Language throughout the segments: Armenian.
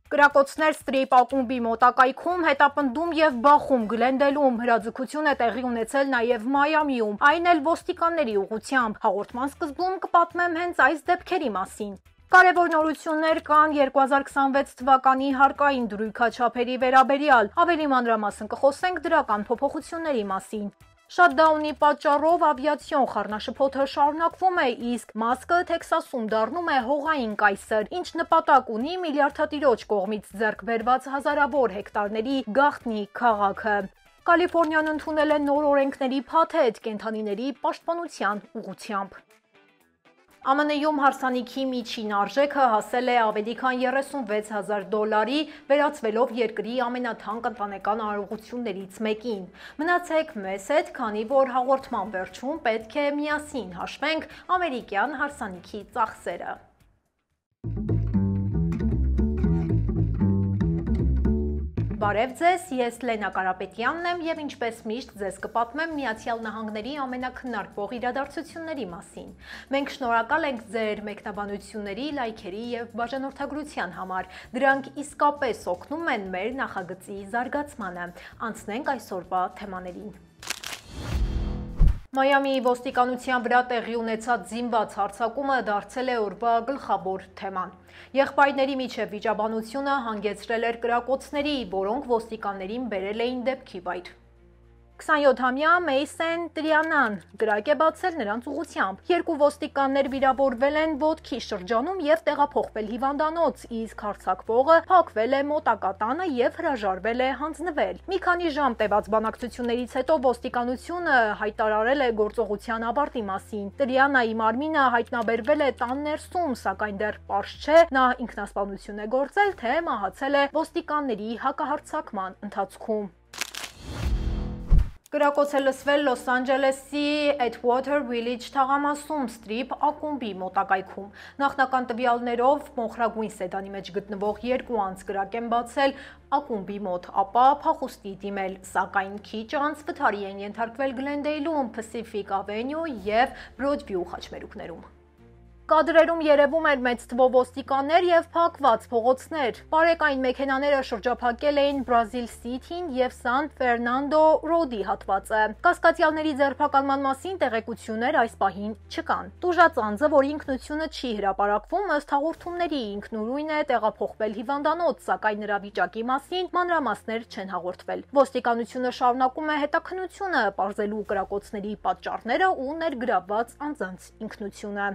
Կրակոցներ ստրիփ ակումբի մոտակայքում, հետապնդում և բախում Գլենդելում հրաձգություն է տեղի ունեցել նաև Մայամիում, այն էլ ոստիկանների ուղղությամբ։ Հաղորդման սկզբում կպատմեմ հենց այս դեպքերի մասին։ Կարևոր նորություններ կան 2026 թվականի հարկային դրույքաչափերի վերաբերյալ, ավելի մանրամասն կխոսենք դրական փոփոխությունների մասին։ Շատդաունի պատճառով ավիացիոն խառնաշփոթը շարունակվում է, իսկ Մասկը Թեքսասում դառնում է հողային կայսր, ինչ նպատակ ունի միլիարդատիրոջ կողմից ձեռք բերված հազարավոր հեկտարների գաղտնի քաղաքը։ Կալիֆոռնիան ընդունել է նոր օրենքների փաթեթ կենդանիների պաշտպանության ուղղությամբ։ ԱՄՆ-ում հարսանիքի միջին արժեքը հասել է ավելի քան $36,000, վերածվելով երկրի ամենաթանկ ընտանեկան արարողություններից մեկին։ Մնացեք մեզ հետ, քանի որ հաղորդման վերջում պետք է միասին հաշվենք ամերիկյան հարսանիքի ծախսերը։ Բարև ձեզ, ես Լենա Կարապետյանն եմ և ինչպես միշտ ձեզ կպատմեմ Միացյալ Նահանգների ամենաքննարկվող իրադարձությունների մասին։ Մենք շնորհակալ ենք ձեր մեկնաբանությունների, լայքերի և բաժանորդագրության համար։ Դրանք իսկապես օգնում են մեր նախագծի զարգացմանը։ Անցնենք այսօրվա թեմաներին։ Մայամիի ոստիկանության վրա տեղի ունեցած զինված հարձակումը դարձել է օրվա գլխավոր թեման։ Եղբայրների միջև վիճաբանությունը հանգեցրել էր կրակոցների, որոնք ոստիկաններին բերել էին դեպքի վայր։ 27-ամյա Մեյսեն Տրիանան կրակ է բացել նրանց ուղղությամբ։ Երկու ոստիկաններ վիրավորվել են ոտքի շրջանում և տեղափոխվել հիվանդանոց, իսկ հարձակվողը փակվել է մոտակա տանը և հրաժարվել է հանձնվել։ Մի քանի ժամ տևած բանակցություններից հետո ոստիկանությունը հայտարարել է գործողության ավարտի մասին։ Տրիանայի մարմինը հայտնաբերվել է տան ներսում, սակայն դեռ պարզ չէ, նա ինքնասպանություն է գործել, թե մահացել է ոստիկանների հակահարձակման ընթացքում։ Կրակոց է լսվել Լոս Անջելեսի Atwater Village թաղամասում ստրիփ ակումբի մոտակայքում։ Նախնական տվյալներով մոխրագույն սեդանի մեջ գտնվող երկու անձ կրակ են բացել ակումբի մոտ, ապա փախուստի դիմել, սակայն քիչ անց վթարի են ենթարկվել Գլենդեյլում, Pacific Avenue և Broadview խաչմերուկներում։ Կադրերում երևում էր մեծ թվով ոստիկաններ և փակված փողոցներ։ Բարեկային մեքենաները շրջափակել էին Բրազիլ Սիթին և Սան Ֆերնանդո Ռոդի հատվածը։ Կասկածյալների ձերբակալման մասին տեղեկություններ այս պահին չկան։ Տուժած անձը, որի ինքնությունը չի հրապարակվում, ըստ հաղորդումների ինքնուրույն է տեղափոխվել հիվանդանոց, սակայն նրա վիճակի մասին մանրամասներ չեն հաղորդվել։ Ոստիկանությունը շարունակում է հետաքննությունը, պարզելու կրակոցների պատճառները ու ներգրավված անձանց ինքնությունը։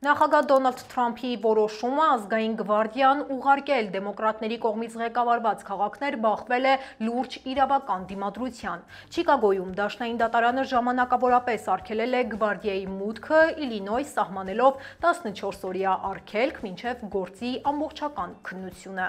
Նախագահ Դոնալդ Թրամփի որոշումը Ազգային գվարդիան ուղարկել դեմոկրատների կողմից ղեկավարված քաղաքներ բախվել է լուրջ իրավական դիմադրության։ Չիկագոյում դաշնային դատարանը ժամանակավորապես արգելել է գվարդիայի մուտքը Իլինոյս, սահմանելով 14-օրյա արգելք մինչև գործի ամբողջական քննությունը։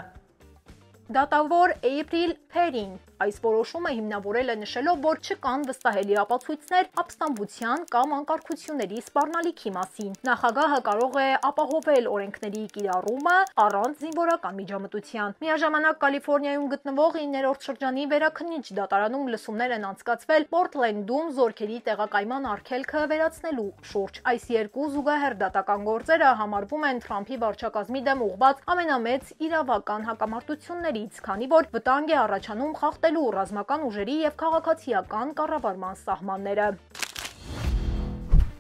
Դատավոր Էյպրիլ Փերին այս որոշումը հիմնավորել է նշելով, որ չկան վստահելի ապացույցներ ապստամբության կամ անկարգությունների սպառնալիքի մասին։ Նախագահը կարող է ապահովել օրենքների կիրառումը առանց զինվորական միջամտության։ Միաժամանակ Կալիֆոռնիայում գտնվող 9-րդ շրջանի վերաքննիչ դատարանում լսումներ են անցկացվել Պորտլենդում զորքերի տեղակայման արգելքը վերացնելու շուրջ։ Այս երկու զուգահեռ դատական գործերը համարվում են Թրամփի վարչակազմի դեմ ուղղված ամենամեծ իրավական հակամարտություններից, քանի որ վտանգ է առաջանում խախտելու ռազմական ուժերի և քաղաքացիական կառավարման սահմանները։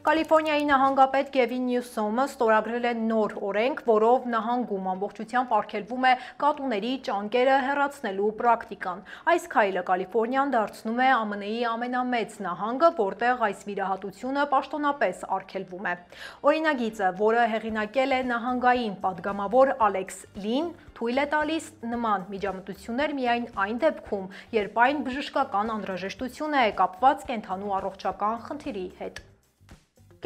Կալիֆոռնիայի նահանգապետ Գևին Նյուսոմը ստորագրել է նոր օրենք, որով նահանգում ամբողջությամբ արգելվում է կատուների ճանկերը հեռացնելու պրակտիկան։ Այս քայլը Կալիֆոռնիան դարձնում է ԱՄՆ-ի ամենամեծ նահանգը, որտեղ այս վիրահատությունը պաշտոնապես արգելվում է։ Օրինագիծը, որը հեղինակել է նահանգային падգամավոր Ալեքս Լին, թույլ է տալիս նման միջամտություններ միայն այն դեպքում, երբ այն բժշկական անհրաժեշտություն է կապված կենդանու առողջական խնդիրի հետ։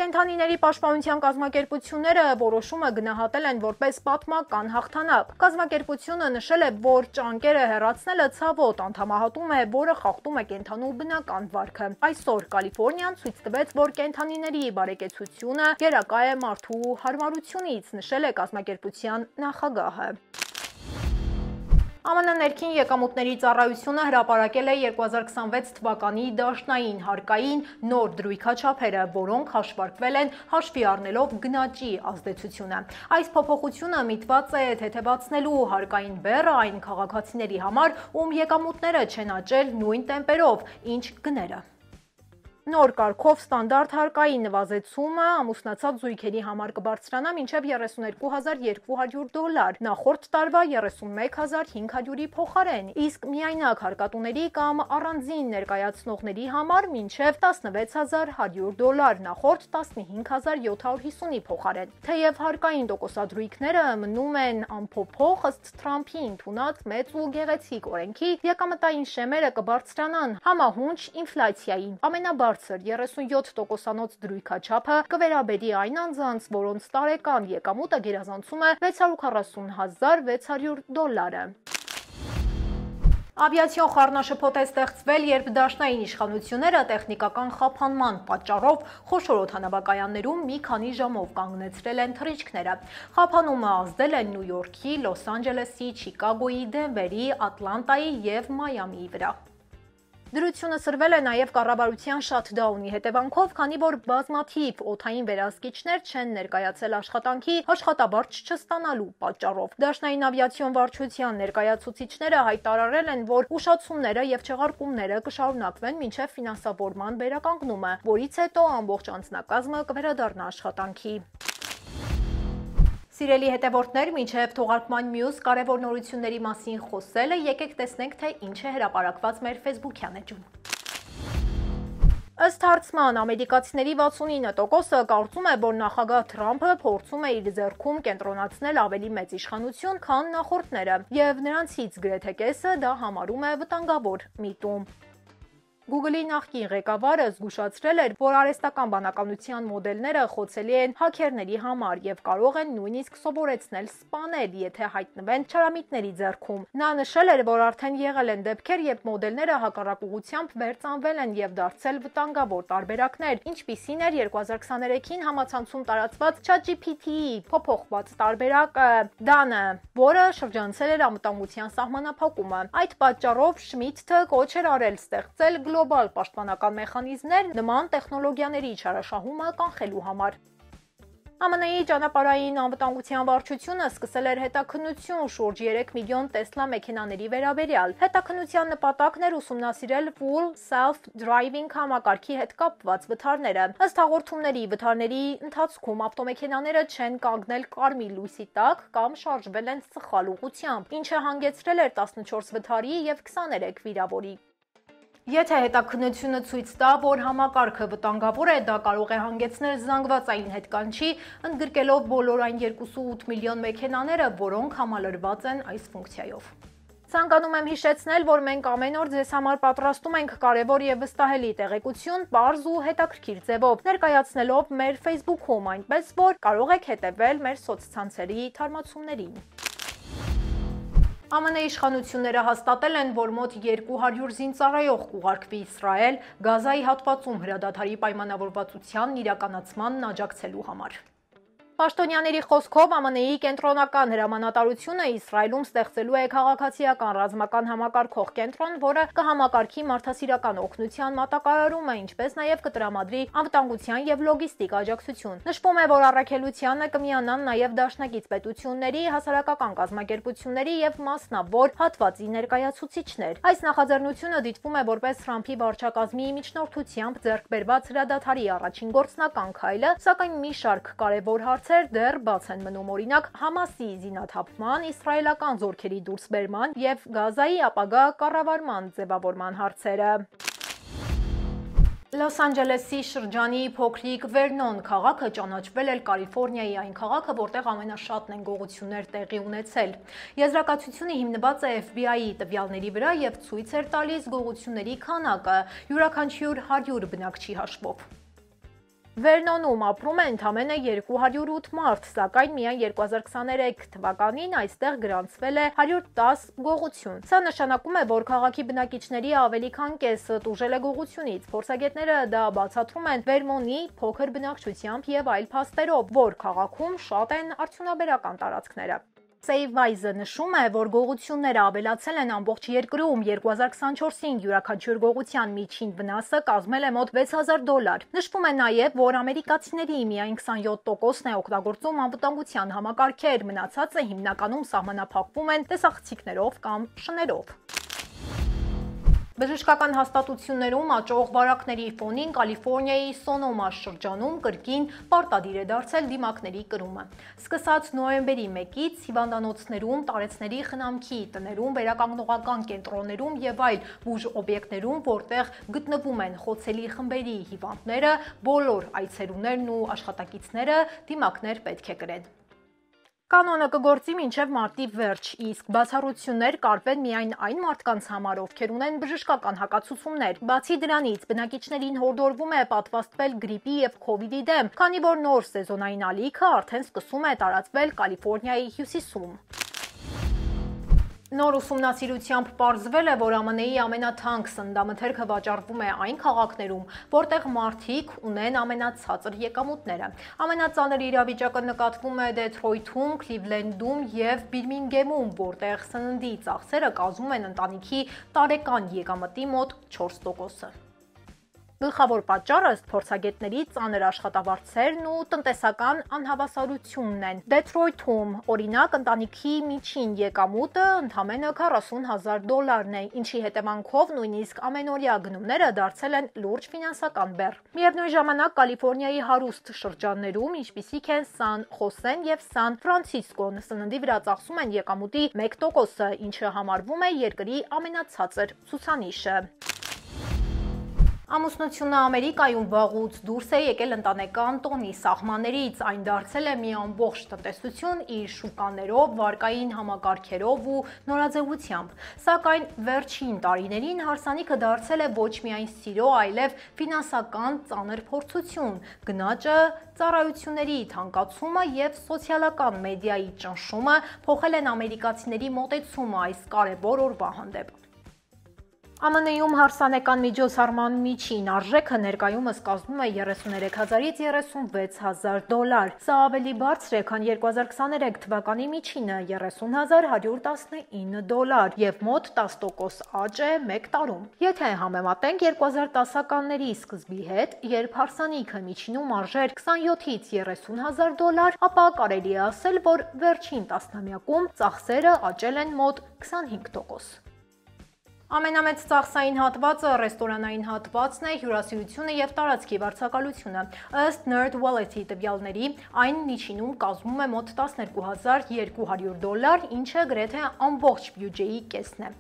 Կենդանիների պաշտպանության կազմակերպությունները որոշումը գնահատել են որպես պատմական հաղթանակ։ Կազմակերպությունը նշել է, որ ճանկերը հեռացնելը ցավոտ անդամահատում է, որը խախտում է կենդանու բնական վարքը։ Այսօր Կալիֆոռնիան ցույց տվեց, որ կենդանիների բարեկեցությունը գերակա է մարդու հարմարությունից, նշել է կազմակերպության նախագահը։ ԱՄՆ ներքին եկամուտների ծառայությունը հրապարակել է 2026 թվականի դաշնային հարկային նոր դրույքաչափերը, որոնք հաշվարկվել են հաշվի առնելով գնաճի ազդեցությունը։ Այս փոփոխությունը միտված է թեթևացնելու հարկային բեռը այն քաղաքացիների համար, ում եկամուտները չեն աճել նույն տեմպերով, ինչ գները։ Նոր կարգով ստանդարտ հարկային նվազեցումը ամուսնացած զույգերի համար կբարձրանա մինչև $32,200, նախորդ տարվա 31,500-ի փոխարեն, իսկ միայնակ հարկատուների կամ առանձին ներկայացնողների համար մինչև $16,100, նախորդ 15,750-ի փոխարեն։ Թեև հարկային տոկոսադրույքները մնում են անփոփոխ, ըստ Թրամփի ընդունած մեծ ու գեղեցիկ օրենքի, եկամտային շեմերը կբարձրանան համահունչ ինֆլյացիային։ Ամենաբարձր 37% դրույքաչափը կվերաբերի այն անձանց, որոնց տարեկան եկամուտը գերազանցում է $640,600։ Ավիացիոն խառնաշփոթ է ստեղծվել, երբ դաշնային իշխանությունները տեխնիկական խափանման պատճառով խոշոր օդանավակայաններում մի քանի ժամով կանգնեցրել են թռիչքները։ Խափանումը ազդել է Նյու Յորքի, Լոս Անջելեսի, Չիկագոյի, Դենվերի, Ատլանտայի և Մայամիի վրա։ Դրությունը սրվել է նաև կառավարության շաթդաունի հետևանքով, քանի որ բազմաթիվ օդային վերահսկիչներ չեն ներկայացել աշխատանքի աշխատավարձ չստանալու պատճառով։ Դաշնային ավիացիոն վարչության ներկայացուցիչները հայտարարել են, որ ուշացումները և չեղարկումները կշարունակվեն մինչև ֆինանսավորման վերականգնումը, որից հետո ամբողջ անձնակազմը կվերադառնա աշխատանքի։ Սիրելի հետևորդներ, մինչև թողարկման մյուս կարևոր նորությունների մասին խոսելը, եկեք տեսնենք, թե ինչ է հրապարակված մեր Facebook-յան էջում։ Ըստ հարցման, ամերիկացիների 69%-ը կարծում է, որ նախագահ Թրամփը փորձում է իր ձեռքում կենտրոնացնել ավելի մեծ իշխանություն, քան նախորդները, եւ նրանցից գրեթե կեսը դա համարում է վտանգավոր միտում։ Google-ի նախկին ղեկավարը զգուշացրել էր, որ արհեստական բանականության մոդելները խոցելի են հաքերների համար և կարող են նույնիսկ սովորեցնել սպանել, եթե հայտնվեն չարամիտների ձեռքում։ Նա նշել էր, որ արդեն եղել են դեպքեր, երբ մոդելները հակառակ ուղղությամբ վերծանվել են և դարձել վտանգավոր տարբերակներ, ինչպիսին էր 2023-ին համացանցում տարածված ChatGPT-ի փոփոխված տարբերակը DALL-ը, որը շրջանցել էր անվտանգության սահմանափակումը։ Այդ պատճառով Շմիդթը կոչ էր արել ստեղծել գլոբալ պաշտպանական մեխանիզմներ նման տեխնոլոգիաների չարաշահումը կանխելու համար։ ԱՄՆ-ի ճանապարհային անվտանգության վարչությունը սկսել էր հետաքննություն շուրջ 3 միլիոն Տեսլա մեքենաների վերաբերյալ։ Հետաքննության նպատակն էր ուսումնասիրել Full Self-Driving համակարգի հետ կապված վթարները։ Ըստ հաղորդումների, վթարների ընթացքում ավտոմեքենաները չեն կանգնել կարմիր լույսի տակ կամ շարժվել են սխալ ուղղությամբ, ինչը հանգեցրել էր 14 վթարի և 23 վիրավորի։ Եթե հետաքննությունը ցույց տա, որ համակարգը վտանգավոր է, դա կարող է հանգեցնել զանգվածային հետկանչի, ընդգրկելով բոլոր այն 2.8 միլիոն մեքենաները, որոնք համալրված են այս ֆունկցիայով։ Ցանկանում եմ հիշեցնել, որ մենք ամեն օր ձեզ համար պատրաստում ենք կարևոր և վստահելի տեղեկություն պարզ ու հետաքրքիր ձևով, ներկայացնելով մեր Facebook-ում, այնպես որ կարող եք հետևել մեր սոցցանցերի թարմացումներին։ ԱՄՆ իշխանությունները հաստատել են, որ մոտ 200 զինծառայող կուղարկվի Իսրայել Գազայի հատվածում հրադադարի պայմանավորվածությանն իրականացմանն աջակցելու համար։ Պաշտոնյաների խոսքով ԱՄՆ-ի կենտրոնական հրամանատարությունը Իսրայելում ստեղծելու է քաղաքացիական ռազմական համակարգող կենտրոն, որը կհամակարգի մարդասիրական օգնության մատակարարումը, ինչպես նաև կտրամադրի անվտանգության և լոգիստիկ աջակցություն։ Նշվում է, որ առաքելությանը կմիանան նաև դաշնակից պետությունների, հասարակական կազմակերպությունների և մասնավոր հատվածի ներկայացուցիչներ։ Այս նախաձեռնությունը դիտվում է որպես Թրամփի վարչակազմի միջնորդությամբ ձեռք բերված հրադադարի առաջին գործնական քայլը, սակայն մի շարք կարևոր հարցեր դեռ բաց են մնում, օրինակ Համասի զինաթափման, իսրայելական զորքերի դուրսբերման և Գազայի ապագա կառավարման ձևավորման հարցերը։ Լոս Անջելեսի շրջանի փոքրիկ Վերնոն քաղաքը ճանաչվել էր Կալիֆոռնիայի այն քաղաքը, որտեղ ամենաշատն են գողություններ տեղի ունեցել։ Եզրակացությունը հիմնված է FBI-ի տվյալների վրա և ցույց էր տալիս գողությունների քանակը յուրաքանչյուր 100 բնակչի հաշվով։ Վերնոնում ապրում է ընդամենը 208 մարդ, սակայն միայն 2023 թվականին այստեղ գրանցվել է 110 գողություն։ Սա նշանակում է, որ քաղաքի բնակիչների ավելի քան կեսը տուժել է գողությունից։ Փորձագետները դա բացատրում են Վերմոնի փոքր բնակչությամբ և այլ փաստերով, որ քաղաքում շատ են արդյունաբերական տարածքները։ Save-Wise-ը նշում է, որ գողությունները ավելացել են ամբողջ երկրում 2024-ին յուրաքանչյուր գողության միջին վնասը կազմել է մոտ $6000։ Նշվում է նաև, որ ամերիկացիների միայն 27%-ն է օգտագործում անվտանգության համակարգեր, մնացածը հիմնականում սահմանափակվում են տեսախցիկներով կամ շներով։ Բժշկական հաստատություններում աճող վարակների ֆոնին Կալիֆոռնիայի Սոնոմա շրջանում կրկին պարտադիր է դարձել դիմակների կրումը։ Սկսած նոյեմբերի 1-ից հիվանդանոցներում, տարեցների խնամքի տներում, վերականգնողական կենտրոններում եւ այլ բուժ օբյեկտներում, որտեղ գտնվում են խոցելի խմբերի հիվանդները, բոլոր այցելուներն ու աշխատակիցները դիմակներ պետք է կրեն։ Կանոնը կգործի մինչև մարտի վերջ, իսկ բացառություններ կարվեն միայն այն մարդկանց համար, ովքեր ունեն բժշկական հակացություններ։ Բացի դրանից, բնակիչներին հորդորվում է պատվաստվել գրիպի եւ քովիդի դեմ, քանի որ նոր սեզոնային ալիքը արդեն սկսում է տարածվել Կալիֆոռնիայի հյուսիսում։ Նոր ուսումնասիրությամբ պարզվել է, որ ԱՄՆ-ի ամենաթանկ սննդամթերքը վաճառվում է այն քաղաքներում, որտեղ մարդիկ ունեն ամենացածր եկամուտները։ Ամենածանր իրավիճակը նկատվում է Դեթրոյթում, Քլիվլենդում եւ Բիրմինգեմում, որտեղ սննդի ծախսերը կազմում են ընտանիքի տարեկան եկամտի մոտ 4%-ը։ Գլխավոր պատճառը ըստ փորձագետների ծանր աշխատավարձերն ու տնտեսական անհավասարությունն են։ Դեթրոյթում, օրինակ, ընտանիքի միջին եկամուտը ընդամենը $40,000 է, ինչի հետևանքով նույնիսկ ամենօրյա գնումները դարձել են լուրջ ֆինանսական բեռ։ Միևնույն ժամանակ Կալիֆոռնիայի հարուստ շրջաններում, ինչպիսիք են Սան Խոսեն եւ Սան Ֆրանցիսկոն, սննդի վրա ծախսում են եկամուտի 1%-ը, ինչը համարվում է երկրի ամենացածր ցուցանիշը։ Ամուսնությունը Ամերիկայում վաղուց դուրս է եկել ընտանեկան տոնի սահմաններից, այն դարձել է մի ամբողջ տնտեսություն իր շուկաներով, վարկային համակարգերով ու նորաձևությամբ։ Սակայն վերջին տարիներին հարսանիքը դարձել է ոչ միայն սիրո, այլև ֆինանսական ծանր փորձություն։ Գնաճը, ծառայությունների թանկացումը եւ սոցիալական մեդիայի ճնշումը փոխել են ամերիկացիների մոտեցումը այս կարևոր օրվա հանդեպ։ ԱՄՆ-ում հարսանեկան միջոցառման միջին արժեքը ներկայումս կազմում է $33,000-ից $36,000։ Սա ավելի բարձր է, քան 2023 թվականի միջինը $30,119 եւ մոտ 10% աճ է մեկ տարում։ Եթե համեմատենք 2010-ականների սկզբի հետ, երբ հարսանիքը միջինում արժեր $27-ից $30,000, ապա կարելի է ասել, որ վերջին տասնամյակում ծախսերը աճել են մոտ 25%։ Ամենամեծ ծախսային հատվածը ռեստորանային հատվածն է, հյուրասիրությունը եւ տարածքի վարձակալությունը։ Ըստ NerdWallet-ի տվյալների, այն միջինում կազմում է մոտ $12,200, ինչը գրեթե ամբողջ բյուջեի կեսն է։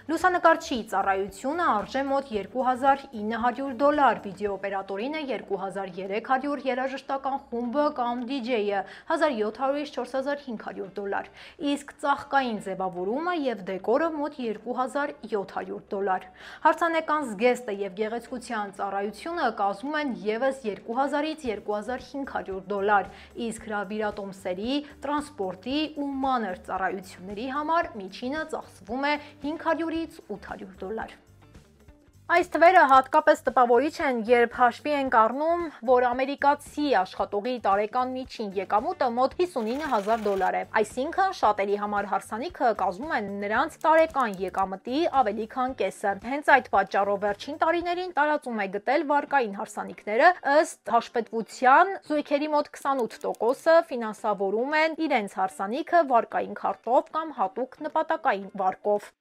Լուսանկարչի ծառայությունը արժե մոտ $2,900, վիդեոօպերատորինը $2,300, երաժշտական խումբը կամ DJ-ը $1,700-ից $4,500, իսկ ծաղկային ձևավորումը եւ դեկորը մոտ $2,700։ Հարսանեկան զգեստը եւ գեղեցկության ծառայությունը կազմում են եւս $2,000-ից $2,500, իսկ հրավիրատոմսերի, տրանսպորտի ու մանր ծառայությունների համար միջինը ծախսվում է $500-ից $800։ Այս թվերը հատկապես տպավորիչ են, երբ հաշվի ենք առնում, որ ամերիկացի աշխատողի տարեկան միջին եկամուտը մոտ $59,000 է, այսինքն շատերի համար հարսանիքը կազմում է նրանց տարեկան եկամտի ավելի քան կեսը։ Հենց այդ պատճառով վերջին տարիներին տարածում է գտել վարկային հարսանիքները, ըստ հաշվետվության զույգերի մոտ 28%-ը ֆինանսավորում են իրենց հարսանիքը վարկային քարտով կամ հատուկ նպատակային վարկով։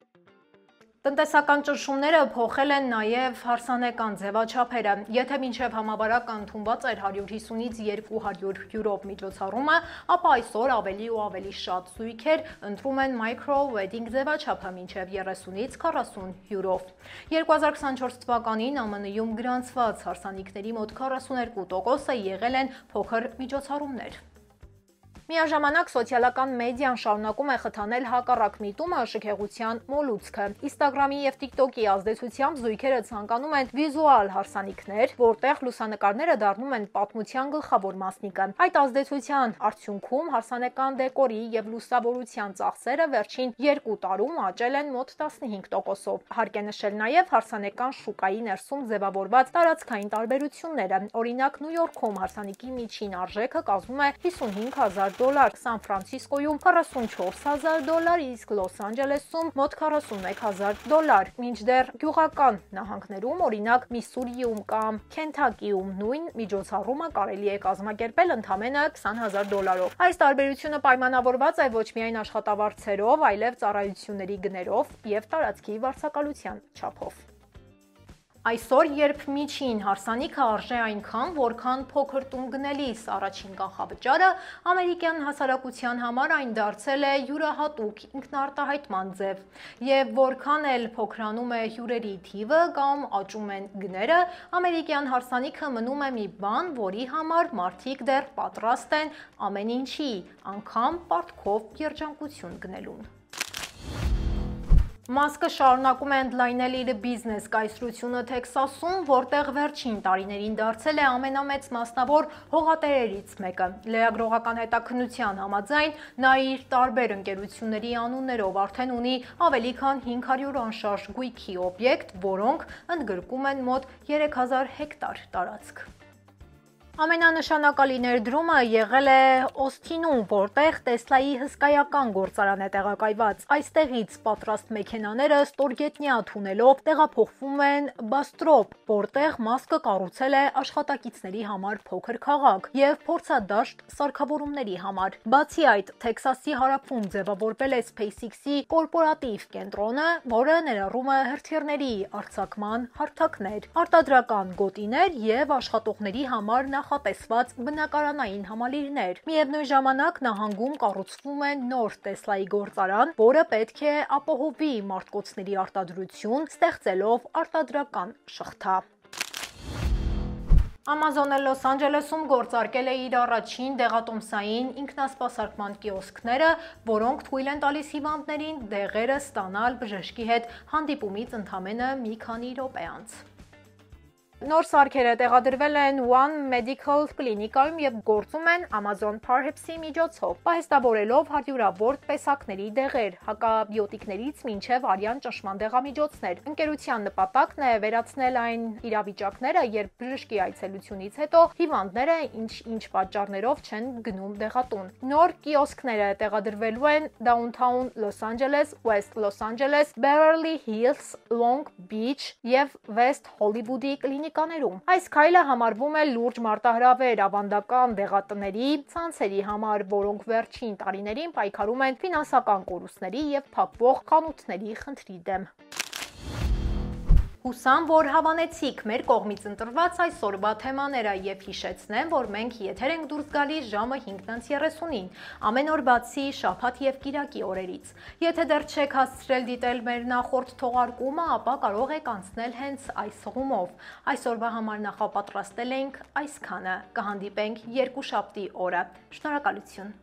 Տնտեսական ճնշումները փոխել են նաև հարսանեկան ձևաչափերը։ Եթե մինչև համավարակը ընդունված էր 150-ից 200 յուրով միջոցառումը, ապա այսօր ավելի ու ավելի շատ զույգեր ընտրում են micro-wedding ձևաչափը մինչև 30-ից 40 յուրով։ 2024 թվականին ԱՄՆ-ում գրանցված հարսանիքների մոտ 42%-ը եղել են փոքր միջոցառումներ։ Միաժամանակ սոցիալական մեդիան շարունակում է խթանել հակառակ միտումը շքեղության մոլուցքը։ Instagram-ի եւ TikTok-ի ազդեցությամբ զույգերը ցանկանում են վիզուալ հարսանիքներ, որտեղ լուսանկարները դառնում են պատմության գլխավոր մասնիկը։ Այդ ազդեցության արդյունքում հարսանեկան դեկորի եւ լուսավորության ծախսերը վերջին 2 տարում աճել են մոտ 15%-ով։ Հարկ է նշել նաեւ հարսանեկան շուկայի ներսում ձևավորված տարածքային տարբերությունները։ Օրինակ Նյու Յորքում հարսանիքի միջին արժեքը կազմում է $55,000, $, Սան Ֆրանցիսկոյում $44,000, իսկ Լոս Անջելեսում մոտ $41,000։ Մինչդեռ գյուղական նահանգներում, օրինակ Միսսուրիում կամ Քենթակիում, նույն միջոցառումը կարելի է կազմակերպել ընդամենը $20,000-ով։ Այս տարբերությունը պայմանավորված է ոչ միայն աշխատավարձերով, այլև ծառայությունների գներով և տարածքի վարձակալության չափով։ Այսօր, երբ միջին հարսանիքը արժե այնքան, որքան փոքր տուն գնելիս առաջին կանխավճարը, ամերիկյան հասարակության համար այն դարձել է յուրահատուկ ինքնարտահայտման ձև, և որքան էլ փոքրանում է հյուրերի թիվը կամ աճում են գները, ամերիկյան հարսանիքը մնում է մի բան, որի համար մարդիկ դեռ պատրաստ են ամեն ինչի, անգամ պարտքով երջանկություն գնելուն։ Մասկը շարունակում է ընդլայնել իր բիզնես կայսրությունը Թեքսասում, որտեղ վերջին տարիներին դարձել է ամենամեծ մասնավոր հողատերերից մեկը։ Լրագրողական հետաքննության համաձայն, նա իր տարբեր ընկերությունների անուններով արդեն ունի ավելի քան 500 անշարժ գույքի օբյեկտ, որոնք ընդգրկում են մոտ 3000 հեկտար տարածք։ Ամենանշանակալի ներդրումը եղել է Օսթինում, որտեղ Տեսլայի հսկայական գործարան է տեղակայված։ Այստեղից պատրաստ մեքենաները ստորգետնյա թունելով տեղափոխվում են Բաստրոպ, որտեղ Մասկը կառուցել է աշխատակիցների համար փոքր քաղաք և փորձադաշտ սարքավորումների համար։ Բացի այդ, Թեքսասի հարավում ձևավորվել է SpaceX-ի կորպորատիվ կենտրոնը, որը ներառում է հրթիռների արձակման հարթակներ, արտադրական գոտիներ և աշխատողների համար նախատեսված բնակարանային համալիրներ։ Միևնույն ժամանակ նահանգում կառուցվում է նոր Տեսլայի գործարան, որը պետք է ապահովի մարտկոցների արտադրություն, ստեղծելով արտադրական շղթա։ Ամազոնը Լոս Անջելեսում գործարկել է իր առաջին դեղատոմսային ինքնասպասարկման կիոսկները, որոնք թույլ են տալիս հիվանդներին դեղերը ստանալ բժշկի հետ հանդիպումից ընդամենը մի քանի րոպե անց։ Նոր սարքերը տեղադրվել են One Medical կլինիկայում և գործում են Amazon Perhaps-ի միջոցով, պահեստավորելով հարյուրավոր տեսակների դեղեր, հակաբիոտիկներից մինչև արյան ճնշման դեղամիջոցներ։ Ընկերության նպատակն է վերացնել այն իրավիճակները, երբ բժշկի այցելությունից հետո հիվանդները ինչ պատճառներով չեն գնում դեղատուն։ Նոր կիոսկները տեղադրվելու են Downtown Los Angeles, West Los Angeles, Beverly Hills, Long Beach և West Hollywood-ի կլինիկաներում։ Այս քայլը համարվում է լուրջ մարտահրավեր ավանդական դեղատների ցանցերի համար, որոնք վերջին տարիներին պայքարում են ֆինանսական կորուստների և փակվող խանութների խնդրի դեմ։ Հուսամ, որ հավանեցիք մեր կողմից ընտրված այսօրվա թեմաները և հիշեցնեմ, որ մենք եթեր ենք դուրս գալիս ժամը 5:30-ին, ամեն օր բացի շաբաթ և կիրակի օրերից։ Եթե դեռ չեք հասցրել դիտել մեր նախորդ թողարկումը, ապա կարող եք անցնել հենց այս ուղումով։ Այսօրվա համար նախապատրաստել ենք այսքանը։ Կհանդիպենք երկուշաբթի օրը։ Շնորհակալություն։